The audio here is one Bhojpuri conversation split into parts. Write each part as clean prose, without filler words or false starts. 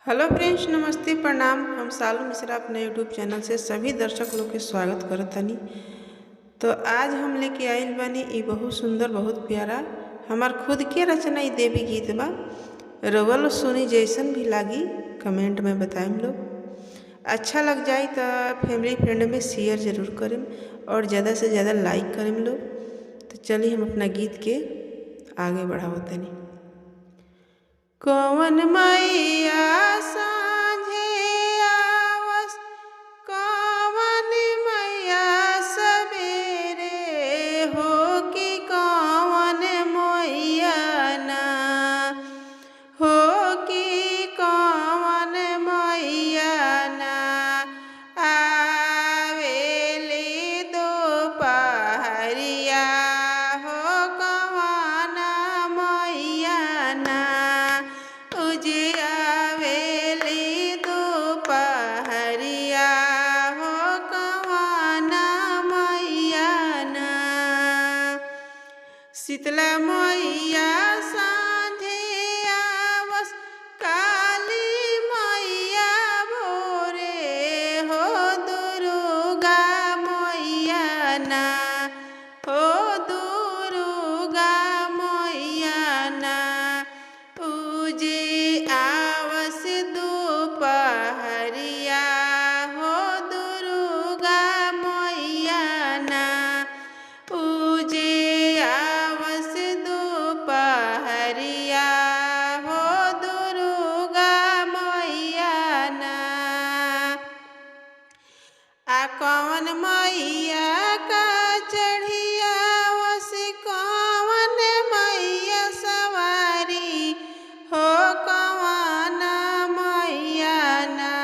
हेलो फ्रेंड्स, नमस्ते, प्रणाम। हम सालू मिश्रा अपने यूट्यूब चैनल से सभी दर्शक लोग के स्वागत करत तनी। तो आज हम लेके आइल बानी ई बहुत सुंदर, बहुत प्यारा हमार खुद के रचना ई देवी गीत बा। रवल सुनी जैसन भी लागी कमेंट में बताएम लोग। अच्छा लग जाए तो फैमिली फ्रेंड में शेयर जरूर करें और ज़्यादा से ज़्यादा लाइक करें लोग। तो चलिए हम अपना गीत के आगे बढ़ाओ तनी। कौन मैया सांझे आवस, कौन मैया सवेरे हो कि कौन मैया ना हो कि कौन मैया ना आवेले दोपहरिया हो कौन मैया ना आवेली दोपहरिया हो कौन मैया ना। शीतला मैया सांझे आवस, काली मैया भोरे हो दुर्गा मैया ना हो दुर्गा मैया ना पूजे आवस दोपहरिया हो दुर्गा मैया ना पूजे आवस दोपहरिया हो दुर्गा मैया ना। आ कौन मैया का चढ़ियावस, कौन मैया सवारी हो कौन मैया ना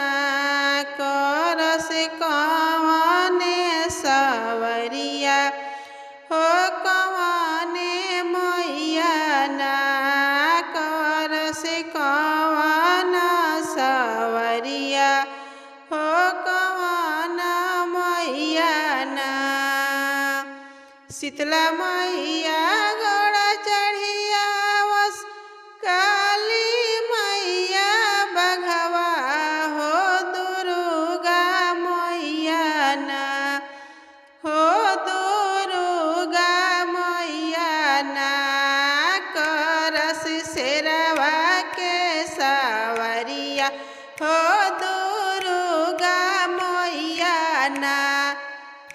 करस कौन सवरिया हो कौन मैया ना करस कौन सवरिया हो कौन मैया ना। शीतला मैया गौड़ा चढ़ियावस, काली मैया बघवा हो दुर्गा मैया ना हो दुर्गा मैया ना करस शेरवा के सवरिया हो दुर्गा मैया ना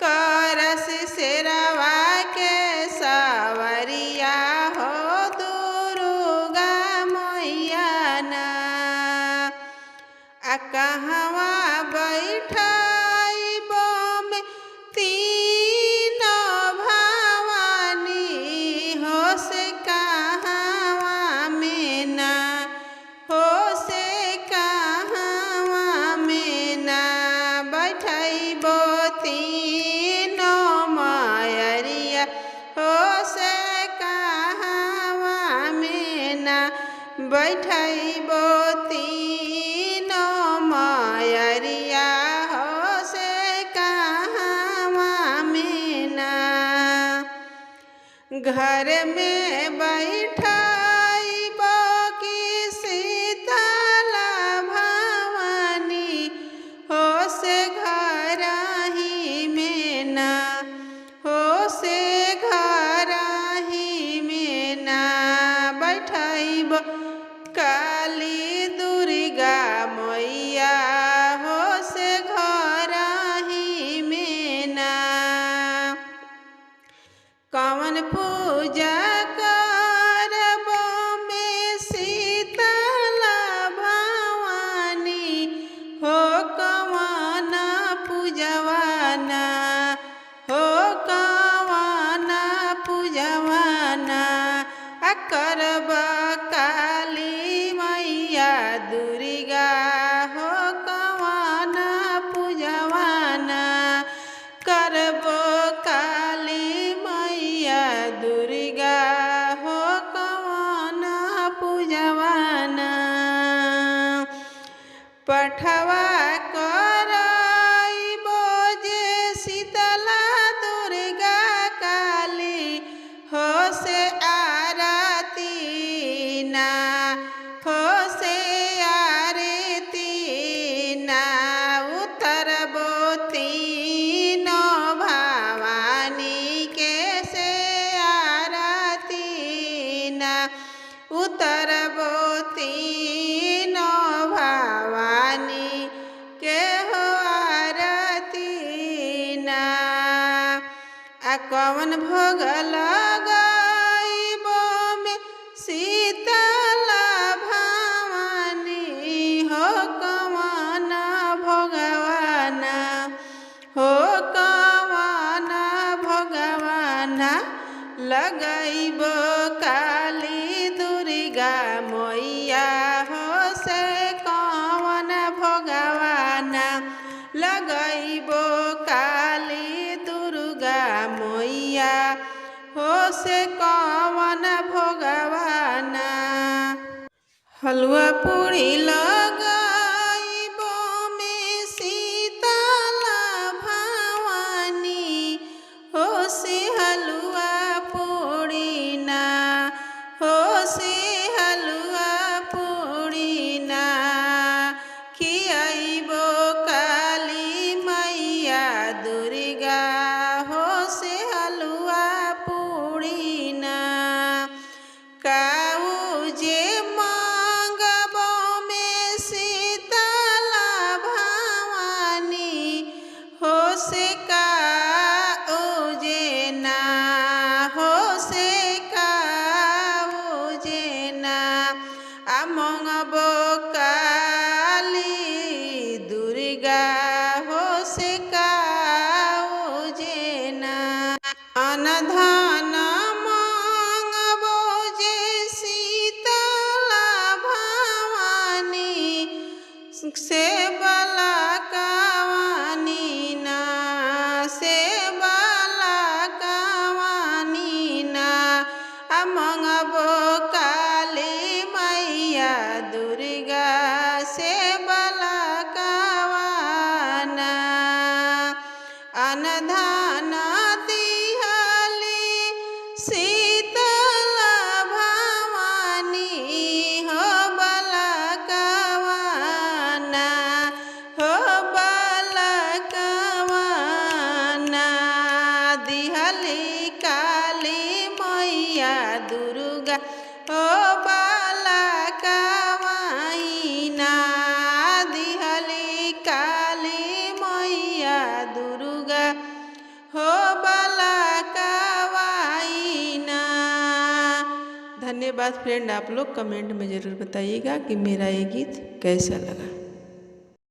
करस शेरवा के सवरिया हो दुर्गा मैया ना। आ कहवा बैठाइबो में तीन भवानी हो से कहवा में ना हो से कहवा में ना बैठाइबो तीन मायरिया हो से कहवा में ना बैठाइबो तीन मायरिया हो से कहवा में ना। घर में बैठाइबो कि शीतला भवानी हो से घर ही में ना हो से घर ही में ना बैठाइबो काली दुर्गा मैया हो से घर ही में ना। कौन पूजा करबो में शीतला भवानी हो कौन पूजवाना हो कौन पूजवाना करब काली मैया दुर्गा हो कौन पूजवाना करबो काली मैया दुर्गा हो कौन पूजवाना। पठवा कराइबो जे शीतला दुर्गा काली हो से आरती ना हो से आरती कवन भोग लगाइबो में शीतला भवानी हो कवन भोगवाना हो कवन भोगवाना लगाइबो काली दुर्गा मैया हो से कवन भोगवाना लगाइबो काली दुर्गा मैया हो से कवन भोगवाना हलवा पूरी लगाइबो में शीतला भवानी हो से हलवा पूरी ना हो से हलवा पूरी ना खियाइबो काली मैया दुर्गा हो से हलवा पूरी ना काऊ जे मांगबो में शीतला भवानी हो से काऊ जे ना हो से काऊ जे ना आ मंगबो काली दुर्गा हो से काऊ जे ना अनधन मंगबो जे शीतला भवानी से बला कवानी ना से बला कवानी ना आ मंगबो काली मैया दुर्गा से बला कवाना अनधन दिहली शीतला भवानी हो बला कवाना हो बला कवाना दिहली काली मैया दुर्गा हो बला कवाइना दिहली काली मैया दुर्गा हो बला कवाइना। धन्यवाद फ्रेंड। आप लोग कमेंट में ज़रूर बताइएगा कि मेरा ये गीत कैसा लगा।